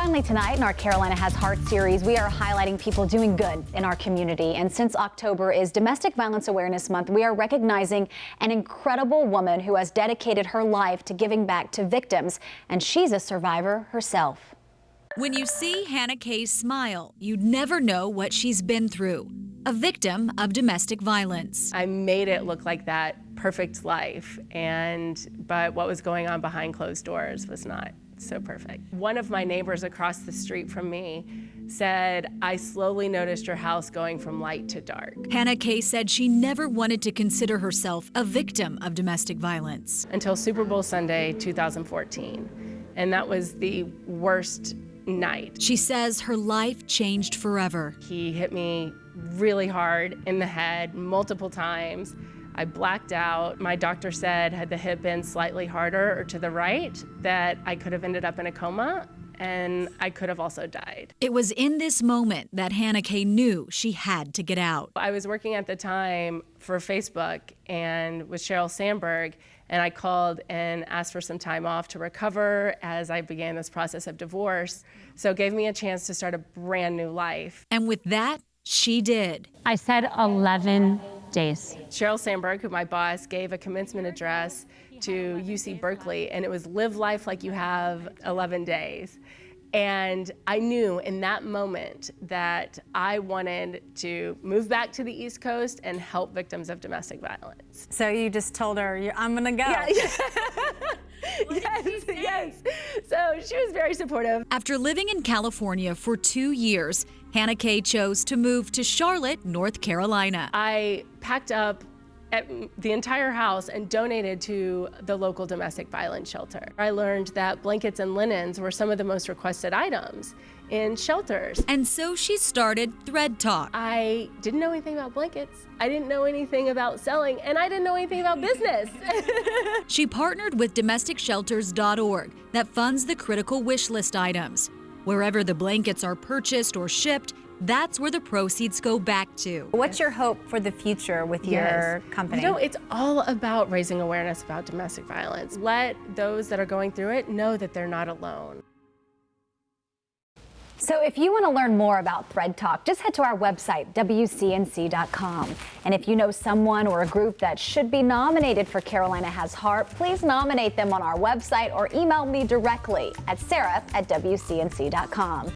Finally tonight in our Carolina Has Heart series, we are highlighting people doing good in our community. And since October is Domestic Violence Awareness Month, we are recognizing an incredible woman who has dedicated her life to giving back to victims. And she's a survivor herself. When you see Hannah Kay's smile, you'd never know what she's been through. A victim of domestic violence. I made it look like that perfect life, but what was going on behind closed doors was not so perfect. One of my neighbors across the street from me said, "I slowly noticed your house going from light to dark." Hannah Kay said she never wanted to consider herself a victim of domestic violence. Until Super Bowl Sunday 2014, and that was the worst night. She says her life changed forever. He hit me really hard in the head multiple times. I blacked out. My doctor said, had the hit been slightly harder or to the right, that I could have ended up in a coma and I could have also died. It was in this moment that Hannah Kay knew she had to get out. I was working at the time for Facebook and with Sheryl Sandberg, and I called and asked for some time off to recover as I began this process of divorce. So it gave me a chance to start a brand new life. And with that, she did. I said 11 days. Sheryl Sandberg, who my boss, gave a commencement address to UC Berkeley, and it was live life like you have 11 days. And I knew in that moment that I wanted to move back to the East Coast and help victims of domestic violence. So you just told her, I'm gonna go. Yeah. Yes. So she was very supportive. After living in California for 2 years, Hannah Kay chose to move to Charlotte, North Carolina. I packed up the entire house and donated to the local domestic violence shelter. I learned that blankets and linens were some of the most requested items in shelters. And so she started Thread Talk. I didn't know anything about blankets. I didn't know anything about selling, and I didn't know anything about business. She partnered with domesticshelters.org that funds the critical wish list items. Wherever the blankets are purchased or shipped, that's where the proceeds go back to. What's your hope for the future with your company? You know, it's all about raising awareness about domestic violence. Let those that are going through it know that they're not alone. So if you want to learn more about Thread Talk, just head to our website, WCNC.com. And if you know someone or a group that should be nominated for Carolina Has Heart, please nominate them on our website or email me directly at sarah@WCNC.com.